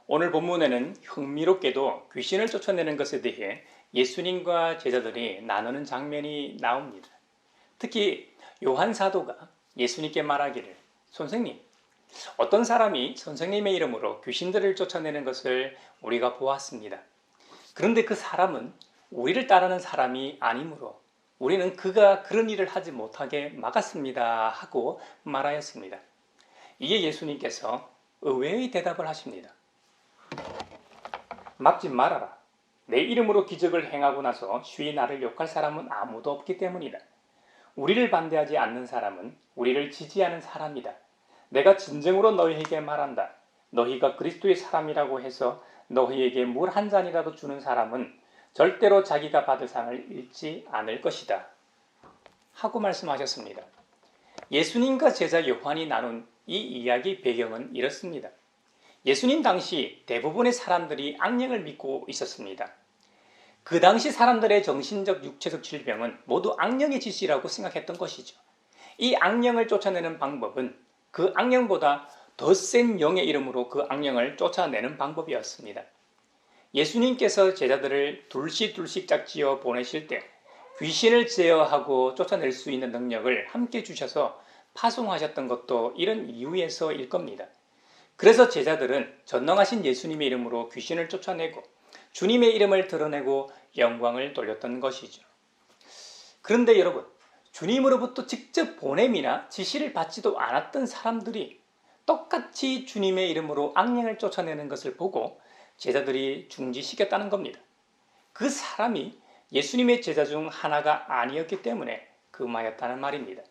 오늘 본문에는 흥미롭게도 귀신을 쫓아내는 것에 대해 예수님과 제자들이 나누는 장면이 나옵니다. 특히 요한 사도가 예수님께 말하기를, 선생님, 어떤 사람이 선생님의 이름으로 귀신들을 쫓아내는 것을 우리가 보았습니다. 그런데 그 사람은 우리를 따르는 사람이 아니므로 우리는 그가 그런 일을 하지 못하게 막았습니다 하고 말하였습니다. 이에 예수님께서 의외의 대답을 하십니다. 막지 말아라. 내 이름으로 기적을 행하고 나서 쉬이 나를 욕할 사람은 아무도 없기 때문이다. 우리를 반대하지 않는 사람은 우리를 지지하는 사람이다. 내가 진정으로 너희에게 말한다. 너희가 그리스도의 사람이라고 해서 너희에게 물 한 잔이라도 주는 사람은 절대로 자기가 받을 상을 잃지 않을 것이다. 하고 말씀하셨습니다. 예수님과 제자 요한이 나눈 이 이야기 배경은 이렇습니다. 예수님 당시 대부분의 사람들이 악령을 믿고 있었습니다. 그 당시 사람들의 정신적 육체적 질병은 모두 악령의 짓이라고 생각했던 것이죠. 이 악령을 쫓아내는 방법은 그 악령보다 더 센 영의 이름으로 그 악령을 쫓아내는 방법이었습니다. 예수님께서 제자들을 둘씩 짝지어 보내실 때 귀신을 제어하고 쫓아낼 수 있는 능력을 함께 주셔서 파송하셨던 것도 이런 이유에서일 겁니다. 그래서 제자들은 전능하신 예수님의 이름으로 귀신을 쫓아내고 주님의 이름을 드러내고 영광을 돌렸던 것이죠. 그런데 여러분, 주님으로부터 직접 보냄이나 지시를 받지도 않았던 사람들이 똑같이 주님의 이름으로 악령을 쫓아내는 것을 보고 제자들이 중지시켰다는 겁니다. 그 사람이 예수님의 제자 중 하나가 아니었기 때문에 금하였다는 말입니다.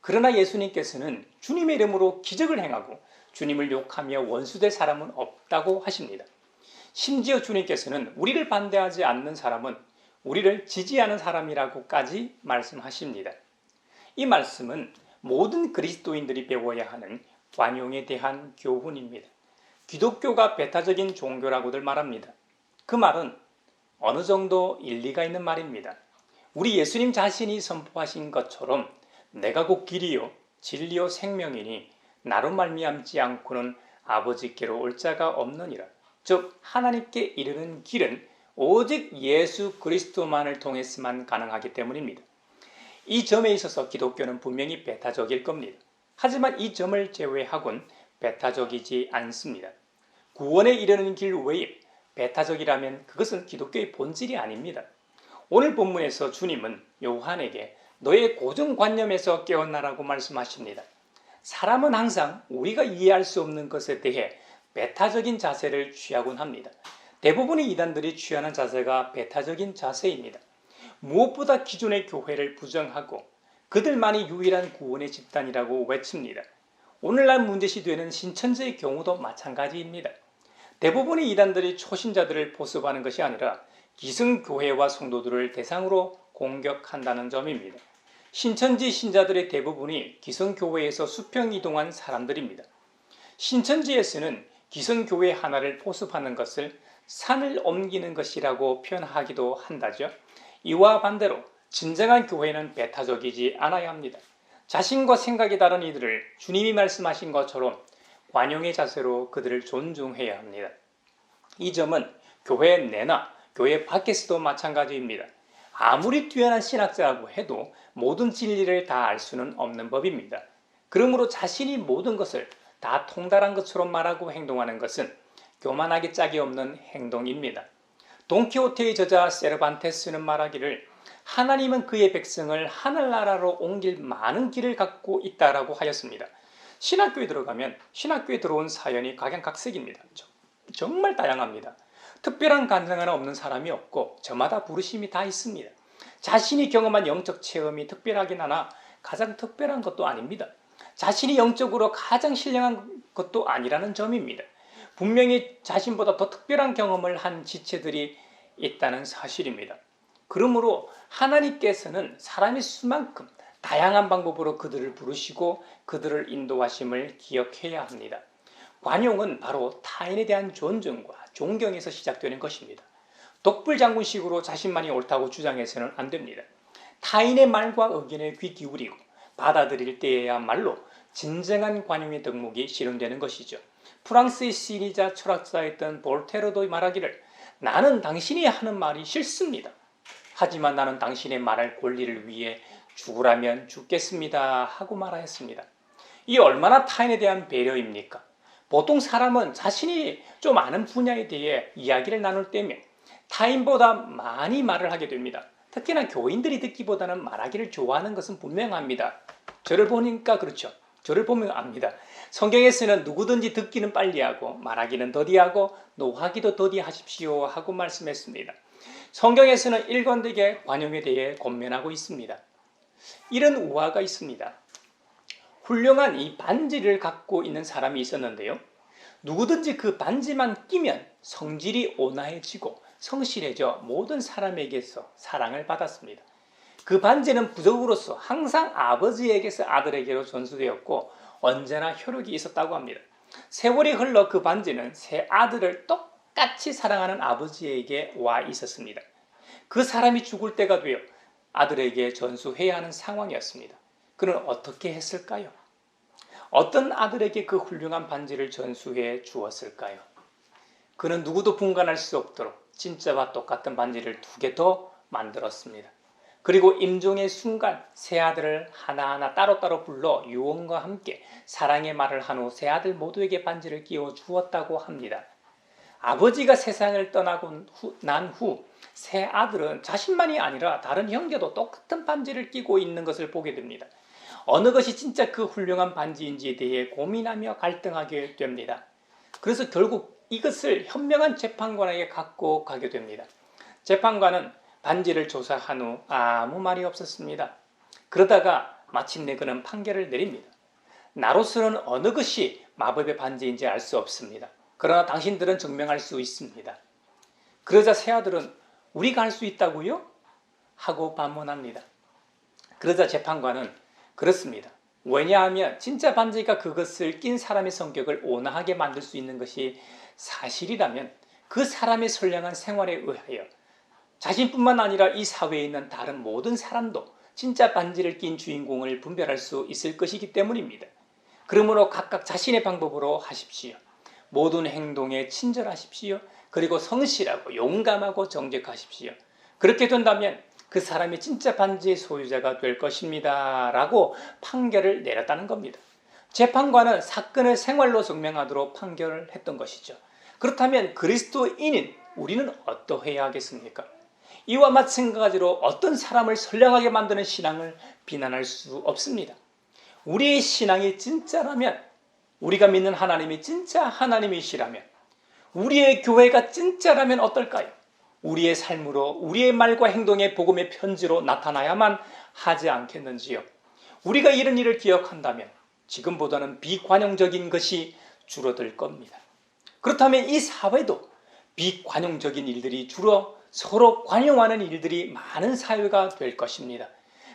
그러나 예수님께서는 주님의 이름으로 기적을 행하고 주님을 욕하며 원수될 사람은 없다고 하십니다. 심지어 주님께서는 우리를 반대하지 않는 사람은 우리를 지지하는 사람이라고까지 말씀하십니다. 이 말씀은 모든 그리스도인들이 배워야 하는 관용에 대한 교훈입니다. 기독교가 배타적인 종교라고들 말합니다. 그 말은 어느 정도 일리가 있는 말입니다. 우리 예수님 자신이 선포하신 것처럼 내가 곧 길이요 진리요 생명이니 나로 말미암지 않고는 아버지께로 올 자가 없느니라. 즉 하나님께 이르는 길은 오직 예수 그리스도만을 통해서만 가능하기 때문입니다. 이 점에 있어서 기독교는 분명히 배타적일 겁니다. 하지만 이 점을 제외하곤 배타적이지 않습니다. 구원에 이르는 길 외에 배타적이라면 그것은 기독교의 본질이 아닙니다. 오늘 본문에서 주님은 요한에게 너의 고정관념에서 깨어나라고 말씀하십니다. 사람은 항상 우리가 이해할 수 없는 것에 대해 배타적인 자세를 취하곤 합니다. 대부분의 이단들이 취하는 자세가 배타적인 자세입니다. 무엇보다 기존의 교회를 부정하고 그들만이 유일한 구원의 집단이라고 외칩니다. 오늘날 문제시되는 신천지의 경우도 마찬가지입니다. 대부분의 이단들이 초신자들을 보습하는 것이 아니라 기성교회와 성도들을 대상으로 공격한다는 점입니다. 신천지 신자들의 대부분이 기성교회에서 수평이동한 사람들입니다. 신천지에서는 기성교회 하나를 포섭하는 것을 산을 옮기는 것이라고 표현하기도 한다죠. 이와 반대로 진정한 교회는 배타적이지 않아야 합니다. 자신과 생각이 다른 이들을 주님이 말씀하신 것처럼 관용의 자세로 그들을 존중해야 합니다. 이 점은 교회 내나 교회 밖에서도 마찬가지입니다. 아무리 뛰어난 신학자라고 해도 모든 진리를 다 알 수는 없는 법입니다. 그러므로 자신이 모든 것을 다 통달한 것처럼 말하고 행동하는 것은 교만하기 짝이 없는 행동입니다. 돈키호테의 저자 세르반테스는 말하기를 하나님은 그의 백성을 하늘나라로 옮길 많은 길을 갖고 있다라고 하였습니다. 신학교에 들어가면 신학교에 들어온 사연이 각양각색입니다. 정말 다양합니다. 특별한 간증 하나 없는 사람이 없고 저마다 부르심이 다 있습니다. 자신이 경험한 영적 체험이 특별하긴 하나 가장 특별한 것도 아닙니다. 자신이 영적으로 가장 신령한 것도 아니라는 점입니다. 분명히 자신보다 더 특별한 경험을 한 지체들이 있다는 사실입니다. 그러므로 하나님께서는 사람의 수만큼 다양한 방법으로 그들을 부르시고 그들을 인도하심을 기억해야 합니다. 관용은 바로 타인에 대한 존중과 존경에서 시작되는 것입니다. 독불장군식으로 자신만이 옳다고 주장해서는 안 됩니다. 타인의 말과 의견에 귀 기울이고 받아들일 때야말로 진정한 관용의 덕목이 실현되는 것이죠. 프랑스의 시인이자 철학자였던 볼테르도 말하기를 나는 당신이 하는 말이 싫습니다. 하지만 나는 당신의 말할 권리를 위해 죽으라면 죽겠습니다 하고 말하였습니다. 이 얼마나 타인에 대한 배려입니까? 보통 사람은 자신이 좀 아는 분야에 대해 이야기를 나눌 때면 타인보다 많이 말을 하게 됩니다. 특히나 교인들이 듣기보다는 말하기를 좋아하는 것은 분명합니다. 저를 보니까 그렇죠. 저를 보면 압니다. 성경에서는 누구든지 듣기는 빨리 하고 말하기는 더디하고 노하기도 더디하십시오 하고 말씀했습니다. 성경에서는 일관되게 관용에 대해 권면하고 있습니다. 이런 우화가 있습니다. 훌륭한 이 반지를 갖고 있는 사람이 있었는데요. 누구든지 그 반지만 끼면 성질이 온화해지고 성실해져 모든 사람에게서 사랑을 받았습니다. 그 반지는 부적으로서 항상 아버지에게서 아들에게로 전수되었고 언제나 효력이 있었다고 합니다. 세월이 흘러 그 반지는 새 아들을 똑같이 사랑하는 아버지에게 와 있었습니다. 그 사람이 죽을 때가 되어 아들에게 전수해야 하는 상황이었습니다. 그는 어떻게 했을까요? 어떤 아들에게 그 훌륭한 반지를 전수해 주었을까요? 그는 누구도 분간할 수 없도록 진짜와 똑같은 반지를 2개 더 만들었습니다. 그리고 임종의 순간 세 아들을 하나하나 따로따로 불러 유언과 함께 사랑의 말을 한 후 세 아들 모두에게 반지를 끼워 주었다고 합니다. 아버지가 세상을 떠나고 난 후 세 아들은 자신만이 아니라 다른 형제도 똑같은 반지를 끼고 있는 것을 보게 됩니다. 어느 것이 진짜 그 훌륭한 반지인지에 대해 고민하며 갈등하게 됩니다. 그래서 결국 이것을 현명한 재판관에게 갖고 가게 됩니다. 재판관은 반지를 조사한 후 아무 말이 없었습니다. 그러다가 마침내 그는 판결을 내립니다. 나로서는 어느 것이 마법의 반지인지 알 수 없습니다. 그러나 당신들은 증명할 수 있습니다. 그러자 세 아들은 우리가 할 수 있다고요? 하고 반문합니다. 그러자 재판관은 그렇습니다. 왜냐하면 진짜 반지가 그것을 낀 사람의 성격을 온화하게 만들 수 있는 것이 사실이라면 그 사람의 선량한 생활에 의하여 자신뿐만 아니라 이 사회에 있는 다른 모든 사람도 진짜 반지를 낀 주인공을 분별할 수 있을 것이기 때문입니다. 그러므로 각각 자신의 방법으로 하십시오. 모든 행동에 친절하십시오. 그리고 성실하고 용감하고 정직하십시오. 그렇게 된다면 그 사람이 진짜 반지의 소유자가 될 것입니다. 라고 판결을 내렸다는 겁니다. 재판관은 사건을 생활로 증명하도록 판결을 했던 것이죠. 그렇다면 그리스도인인 우리는 어떠해야 하겠습니까? 이와 마찬가지로 어떤 사람을 선량하게 만드는 신앙을 비난할 수 없습니다. 우리의 신앙이 진짜라면, 우리가 믿는 하나님이 진짜 하나님이시라면, 우리의 교회가 진짜라면 어떨까요? 우리의 삶으로, 우리의 말과 행동의 복음의 편지로 나타나야만 하지 않겠는지요? 우리가 이런 일을 기억한다면 지금보다는 비관용적인 것이 줄어들 겁니다. 그렇다면 이 사회도 비관용적인 일들이 줄어 서로 관용하는 일들이 많은 사회가 될 것입니다.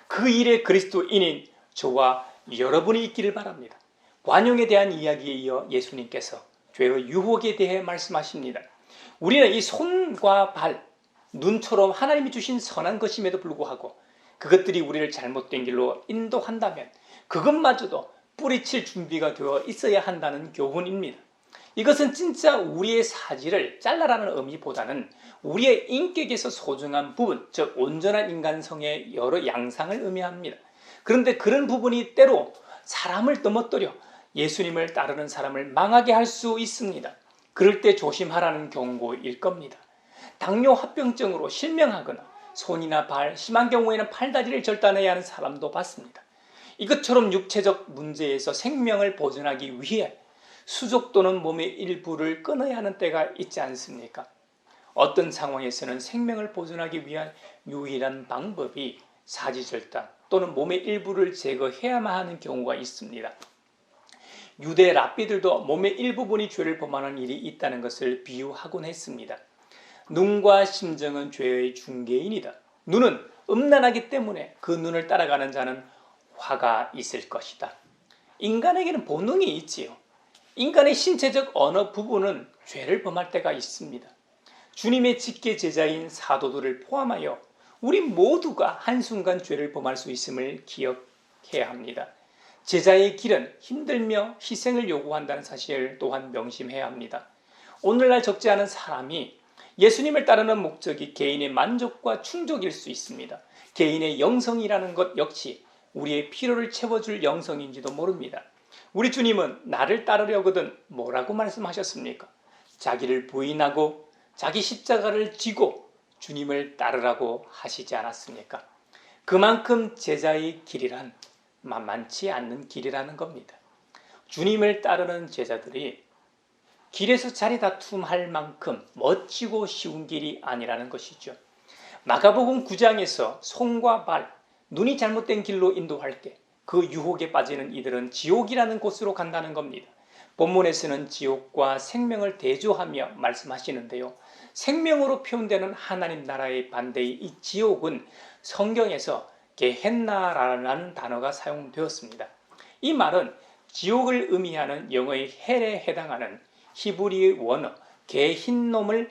그 일에 그리스도인인 저와 여러분이 있기를 바랍니다. 관용에 대한 이야기에 이어 예수님께서 죄의 유혹에 대해 말씀하십니다. 우리는 이 손과 발, 눈처럼 하나님이 주신 선한 것임에도 불구하고 그것들이 우리를 잘못된 길로 인도한다면 그것마저도 뿌리칠 준비가 되어 있어야 한다는 교훈입니다. 이것은 진짜 우리의 사지를 잘라라는 의미보다는 우리의 인격에서 소중한 부분, 즉 온전한 인간성의 여러 양상을 의미합니다. 그런데 그런 부분이 때로 사람을 넘어뜨려 예수님을 따르는 사람을 망하게 할 수 있습니다. 그럴 때 조심하라는 경고일 겁니다. 당뇨 합병증으로 실명하거나 손이나 발, 심한 경우에는 팔다리를 절단해야 하는 사람도 봤습니다. 이것처럼 육체적 문제에서 생명을 보존하기 위해 수족 또는 몸의 일부를 끊어야 하는 때가 있지 않습니까? 어떤 상황에서는 생명을 보존하기 위한 유일한 방법이 사지절단 또는 몸의 일부를 제거해야만 하는 경우가 있습니다. 유대 랍비들도 몸의 일부분이 죄를 범하는 일이 있다는 것을 비유하곤 했습니다. 눈과 심정은 죄의 중개인이다. 눈은 음란하기 때문에 그 눈을 따라가는 자는 화가 있을 것이다. 인간에게는 본능이 있지요. 인간의 신체적 어느 부분은 죄를 범할 때가 있습니다. 주님의 직계 제자인 사도들을 포함하여 우리 모두가 한순간 죄를 범할 수 있음을 기억해야 합니다. 제자의 길은 힘들며 희생을 요구한다는 사실 또한 명심해야 합니다. 오늘날 적지 않은 사람이 예수님을 따르는 목적이 개인의 만족과 충족일 수 있습니다. 개인의 영성이라는 것 역시 우리의 필요를 채워줄 영성인지도 모릅니다. 우리 주님은 나를 따르려거든 뭐라고 말씀하셨습니까? 자기를 부인하고 자기 십자가를 지고 주님을 따르라고 하시지 않았습니까? 그만큼 제자의 길이란 만만치 않는 길이라는 겁니다. 주님을 따르는 제자들이 길에서 자리다툼할 만큼 멋지고 쉬운 길이 아니라는 것이죠. 마가복음 9장에서 손과 발, 눈이 잘못된 길로 인도할 때 그 유혹에 빠지는 이들은 지옥이라는 곳으로 간다는 겁니다. 본문에서는 지옥과 생명을 대조하며 말씀하시는데요. 생명으로 표현되는 하나님 나라의 반대의 이 지옥은 성경에서 게헨나라는 단어가 사용되었습니다. 이 말은 지옥을 의미하는 영어의 헬에 해당하는 히브리의 원어 게힌놈을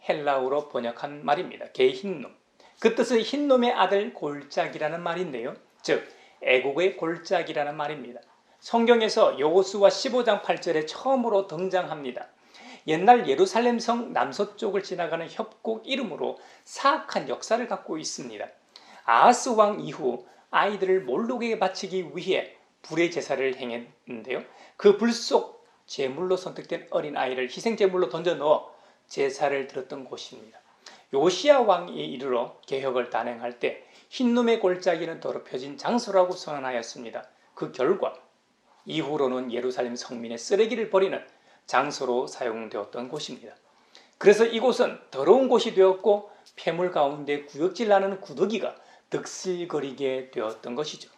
헬라어로 번역한 말입니다. 게힌놈. 그 뜻은 흰놈의 아들 골짜기라는 말인데요. 즉 애국의 골짜기라는 말입니다. 성경에서 여호수아 15장 8절에 처음으로 등장합니다. 옛날 예루살렘 성 남서쪽을 지나가는 협곡 이름으로 사악한 역사를 갖고 있습니다. 아하스 왕 이후 아이들을 몰록에게 바치기 위해 불의 제사를 행했는데요. 그 불 속 제물로 선택된 어린아이를 희생제물로 던져 넣어 제사를 드렸던 곳입니다. 요시야 왕이 이르러 개혁을 단행할 때 흰놈의 골짜기는 더럽혀진 장소라고 선언하였습니다. 그 결과 이후로는 예루살렘 성민의 쓰레기를 버리는 장소로 사용되었던 곳입니다. 그래서 이곳은 더러운 곳이 되었고 폐물 가운데 구역질 나는 구더기가 득실거리게 되었던 것이죠.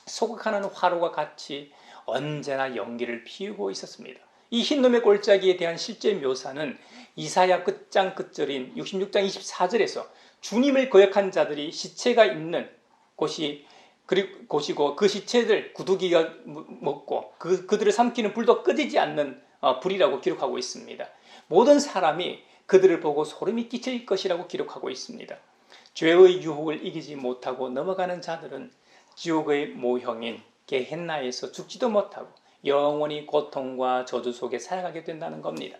소각하는 화로와 같이 언제나 연기를 피우고 있었습니다. 이 흰놈의 골짜기에 대한 실제 묘사는 이사야 끝장 끝절인 66장 24절에서 주님을 거역한 자들이 시체가 있는 곳이고 그 시체들 구더기가 먹고 그들을 삼키는 불도 꺼지지 않는 불이라고 기록하고 있습니다. 모든 사람이 그들을 보고 소름이 끼칠 것이라고 기록하고 있습니다. 죄의 유혹을 이기지 못하고 넘어가는 자들은 지옥의 모형인 게헨나에서 죽지도 못하고 영원히 고통과 저주 속에 살아가게 된다는 겁니다.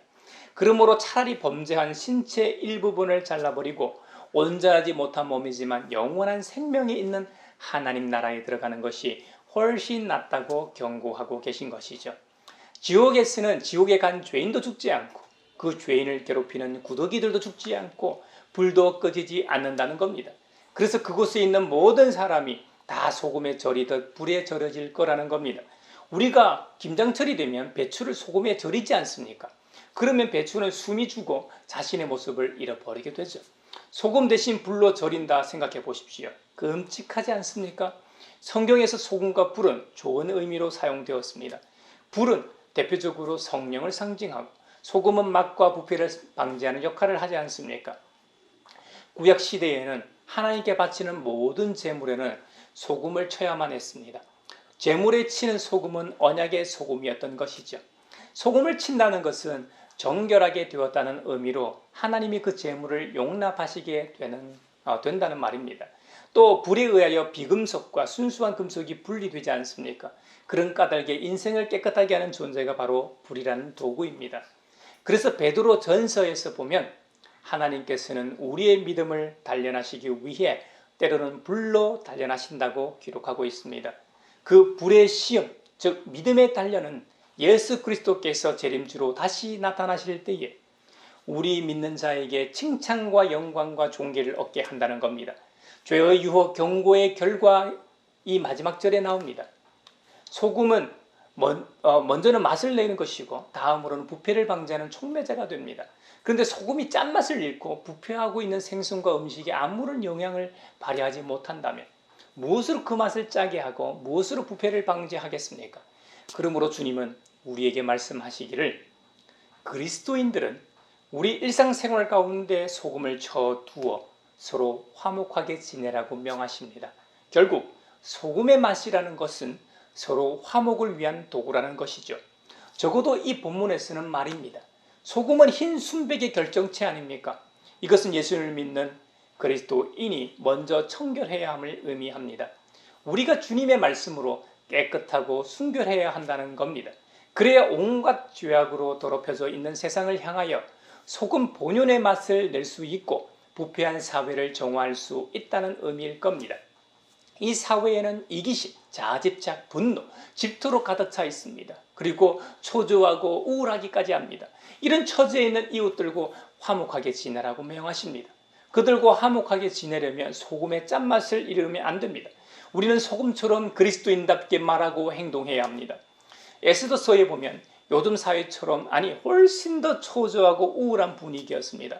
그러므로 차라리 범죄한 신체 일부분을 잘라버리고 온전하지 못한 몸이지만 영원한 생명이 있는 하나님 나라에 들어가는 것이 훨씬 낫다고 경고하고 계신 것이죠. 지옥에서는 지옥에 간 죄인도 죽지 않고 그 죄인을 괴롭히는 구더기들도 죽지 않고 불도 꺼지지 않는다는 겁니다. 그래서 그곳에 있는 모든 사람이 다 소금에 절이듯 불에 절여질 거라는 겁니다. 우리가 김장철이 되면 배추를 소금에 절이지 않습니까? 그러면 배추는 숨이 죽고 자신의 모습을 잃어버리게 되죠. 소금 대신 불로 절인다 생각해 보십시오. 끔찍하지 않습니까? 성경에서 소금과 불은 좋은 의미로 사용되었습니다. 불은 대표적으로 성령을 상징하고 소금은 맛과 부패를 방지하는 역할을 하지 않습니까? 구약 시대에는 하나님께 바치는 모든 제물에는 소금을 쳐야만 했습니다. 제물에 치는 소금은 언약의 소금이었던 것이죠. 소금을 친다는 것은 정결하게 되었다는 의미로 하나님이 그 제물을 용납하시게 된다는 말입니다. 또 불에 의하여 비금속과 순수한 금속이 분리되지 않습니까? 그런 까닭에 인생을 깨끗하게 하는 존재가 바로 불이라는 도구입니다. 그래서 베드로 전서에서 보면 하나님께서는 우리의 믿음을 단련하시기 위해 때로는 불로 단련하신다고 기록하고 있습니다. 그 불의 시험, 즉 믿음의 단련은 예수 그리스도께서 재림주로 다시 나타나실 때에 우리 믿는 자에게 칭찬과 영광과 존귀를 얻게 한다는 겁니다. 죄의 유혹 경고의 결과 이 마지막 절에 나옵니다. 소금은 먼저는 맛을 내는 것이고 다음으로는 부패를 방지하는 촉매제가 됩니다. 그런데 소금이 짠맛을 잃고 부패하고 있는 생선과 음식에 아무런 영향을 발휘하지 못한다면 무엇으로 그 맛을 짜게 하고 무엇으로 부패를 방지하겠습니까? 그러므로 주님은 우리에게 말씀하시기를 그리스도인들은 우리 일상생활 가운데 소금을 쳐두어 서로 화목하게 지내라고 명하십니다. 결국 소금의 맛이라는 것은 서로 화목을 위한 도구라는 것이죠. 적어도 이 본문에서는 말입니다. 소금은 흰 순백의 결정체 아닙니까? 이것은 예수를 믿는 그리스도인이 먼저 청결해야 함을 의미합니다. 우리가 주님의 말씀으로 깨끗하고 순결해야 한다는 겁니다. 그래야 온갖 죄악으로 더럽혀져 있는 세상을 향하여 소금 본연의 맛을 낼 수 있고 부패한 사회를 정화할 수 있다는 의미일 겁니다. 이 사회에는 이기심, 자집착, 분노, 질투로 가득 차 있습니다. 그리고 초조하고 우울하기까지 합니다. 이런 처지에 있는 이웃들과 화목하게 지내라고 명하십니다. 그들과 화목하게 지내려면 소금의 짠맛을 잃으면 안 됩니다. 우리는 소금처럼 그리스도인답게 말하고 행동해야 합니다. 에스더서에 보면 요즘 사회처럼 훨씬 더 초조하고 우울한 분위기였습니다.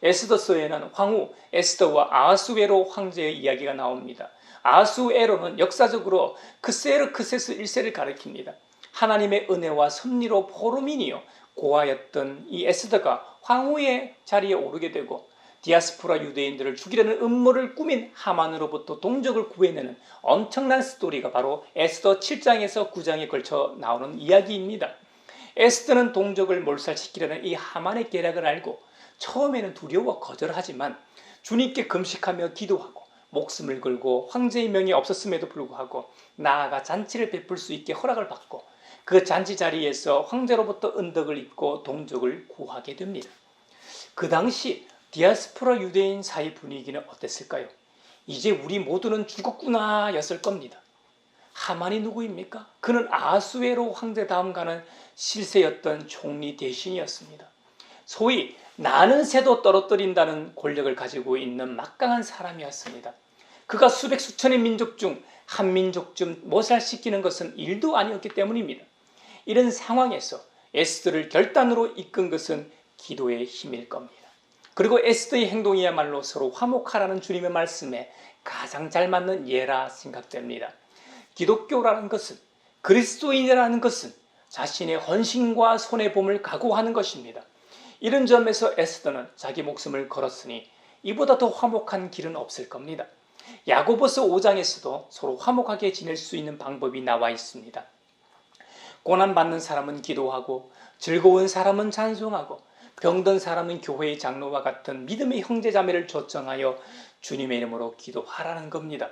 에스더서에는 황후 에스더와 아하수에로 황제의 이야기가 나옵니다. 아하수에로는 역사적으로 크세르크세스 1세를 가리킵니다. 하나님의 은혜와 섭리로 포로민이요 고아였던 이 에스더가 황후의 자리에 오르게 되고 디아스포라 유대인들을 죽이려는 음모를 꾸민 하만으로부터 동족을 구해내는 엄청난 스토리가 바로 에스더 7장에서 9장에 걸쳐 나오는 이야기입니다. 에스더는 동족을 몰살시키려는 이 하만의 계략을 알고 처음에는 두려워 거절하지만 주님께 금식하며 기도하고 목숨을 걸고 황제의 명이 없었음에도 불구하고 나아가 잔치를 베풀 수 있게 허락을 받고 그 잔치 자리에서 황제로부터 은덕을 입고 동족을 구하게 됩니다. 그 당시 디아스포라 유대인 사이 분위기는 어땠을까요? 이제 우리 모두는 죽었구나 였을 겁니다. 하만이 누구입니까? 그는 아하수에로 황제 다음 가는 실세였던 총리 대신이었습니다. 소위 나는 새도 떨어뜨린다는 권력을 가지고 있는 막강한 사람이었습니다. 그가 수백 수천의 민족 중 한 민족 좀 모살시키는 것은 일도 아니었기 때문입니다. 이런 상황에서 에스더를 결단으로 이끈 것은 기도의 힘일 겁니다. 그리고 에스더의 행동이야말로 서로 화목하라는 주님의 말씀에 가장 잘 맞는 예라 생각됩니다. 기독교라는 것은, 그리스도인이라는 것은 자신의 헌신과 손해봄을 각오하는 것입니다. 이런 점에서 에스더는 자기 목숨을 걸었으니 이보다 더 화목한 길은 없을 겁니다. 야고보서 5장에서도 서로 화목하게 지낼 수 있는 방법이 나와 있습니다. 고난받는 사람은 기도하고 즐거운 사람은 찬송하고 병든 사람은 교회의 장로와 같은 믿음의 형제자매를 초청하여 주님의 이름으로 기도하라는 겁니다.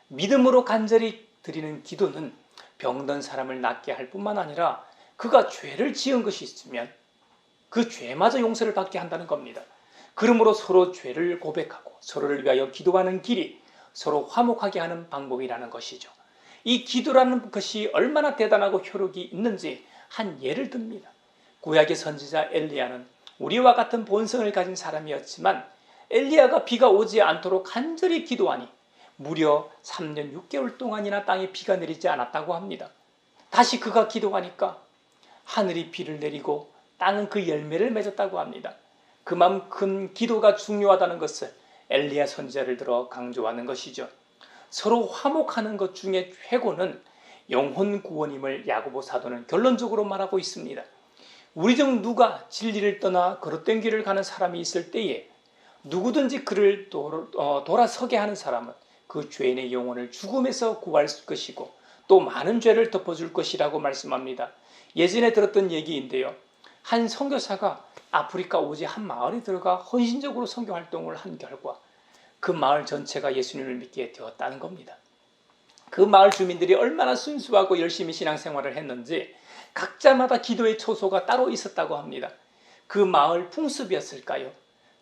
믿음으로 간절히 드리는 기도는 병든 사람을 낫게 할 뿐만 아니라 그가 죄를 지은 것이 있으면 그 죄마저 용서를 받게 한다는 겁니다. 그러므로 서로 죄를 고백하고 서로를 위하여 기도하는 길이 서로 화목하게 하는 방법이라는 것이죠. 이 기도라는 것이 얼마나 대단하고 효력이 있는지 한 예를 듭니다. 구약의 선지자 엘리야는 우리와 같은 본성을 가진 사람이었지만 엘리야가 비가 오지 않도록 간절히 기도하니 무려 3년 6개월 동안이나 땅에 비가 내리지 않았다고 합니다. 다시 그가 기도하니까 하늘이 비를 내리고 땅은 그 열매를 맺었다고 합니다. 그만큼 기도가 중요하다는 것을 엘리야 선지자를 들어 강조하는 것이죠. 서로 화목하는 것 중에 최고는 영혼 구원임을 야고보 사도는 결론적으로 말하고 있습니다. 우리 중 누가 진리를 떠나 거룩된 길을 가는 사람이 있을 때에 누구든지 그를 돌아서게 하는 사람은 그 죄인의 영혼을 죽음에서 구할 것이고 또 많은 죄를 덮어줄 것이라고 말씀합니다. 예전에 들었던 얘기인데요. 한 선교사가 아프리카 오지 한 마을에 들어가 헌신적으로 선교 활동을 한 결과 그 마을 전체가 예수님을 믿게 되었다는 겁니다. 그 마을 주민들이 얼마나 순수하고 열심히 신앙생활을 했는지 각자마다 기도의 초소가 따로 있었다고 합니다. 그 마을 풍습이었을까요?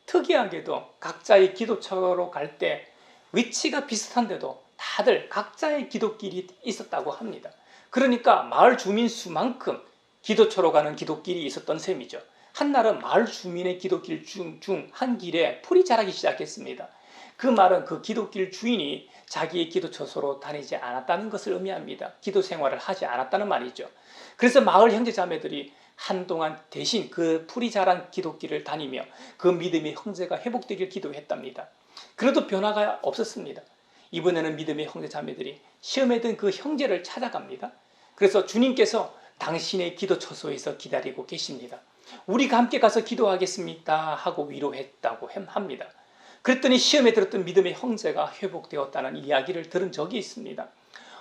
특이하게도 각자의 기도처로 갈 때 위치가 비슷한데도 다들 각자의 기도길이 있었다고 합니다. 그러니까 마을 주민 수만큼 기도처로 가는 기도길이 있었던 셈이죠. 한날은 마을 주민의 기도길 중 한 길에 풀이 자라기 시작했습니다. 그 말은 그 기도길 주인이 자기의 기도처소로 다니지 않았다는 것을 의미합니다. 기도 생활을 하지 않았다는 말이죠. 그래서 마을 형제자매들이 한동안 대신 그 풀이 자란 기도길을 다니며 그 믿음의 형제가 회복되길 기도했답니다. 그래도 변화가 없었습니다. 이번에는 믿음의 형제자매들이 시험에 든 그 형제를 찾아갑니다. 그래서 주님께서 당신의 기도처소에서 기다리고 계십니다. 우리가 함께 가서 기도하겠습니다 하고 위로했다고 합니다. 그랬더니 시험에 들었던 믿음의 형제가 회복되었다는 이야기를 들은 적이 있습니다.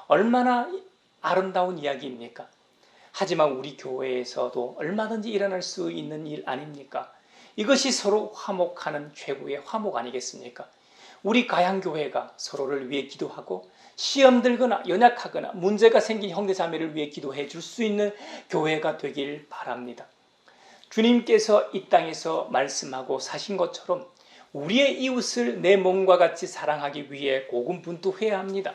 얼마나 아름다운 이야기입니까? 하지만 우리 교회에서도 얼마든지 일어날 수 있는 일 아닙니까? 이것이 서로 화목하는 최고의 화목 아니겠습니까? 우리 가양교회가 서로를 위해 기도하고 시험 들거나 연약하거나 문제가 생긴 형제자매를 위해 기도해 줄 수 있는 교회가 되길 바랍니다. 주님께서 이 땅에서 말씀하고 사신 것처럼 우리의 이웃을 내 몸과 같이 사랑하기 위해 고군분투해야 합니다.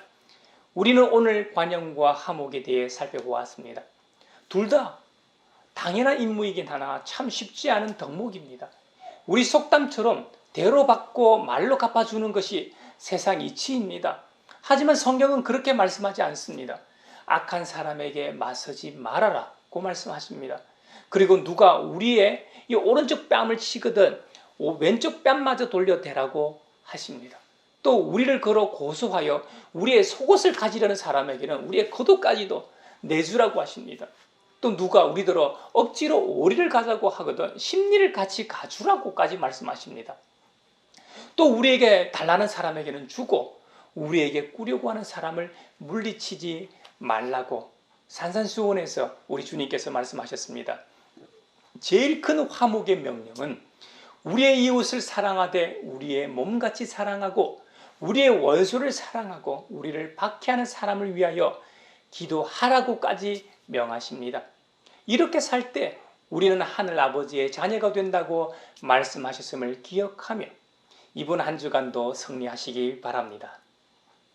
우리는 오늘 관용과 화목에 대해 살펴보았습니다. 둘 다 당연한 임무이긴 하나 참 쉽지 않은 덕목입니다. 우리 속담처럼 대로 받고 말로 갚아주는 것이 세상 이치입니다. 하지만 성경은 그렇게 말씀하지 않습니다. 악한 사람에게 맞서지 말아라고 말씀하십니다. 그리고 누가 우리의 이 오른쪽 뺨을 치거든 왼쪽 뺨마저 돌려대라고 하십니다. 또 우리를 걸어 고소하여 우리의 속옷을 가지려는 사람에게는 우리의 겉옷까지도 내주라고 하십니다. 또 누가 우리더러 억지로 오리를 가자고 하거든 심리를 같이 가주라고까지 말씀하십니다. 또 우리에게 달라는 사람에게는 주고 우리에게 꾸려고 하는 사람을 물리치지 말라고 산산수훈에서 우리 주님께서 말씀하셨습니다. 제일 큰 화목의 명령은 우리의 이웃을 사랑하되 우리의 몸같이 사랑하고 우리의 원수를 사랑하고 우리를 박해하는 사람을 위하여 기도하라고까지 명하십니다. 이렇게 살 때 우리는 하늘 아버지의 자녀가 된다고 말씀하셨음을 기억하며 이번 한 주간도 승리하시기 바랍니다.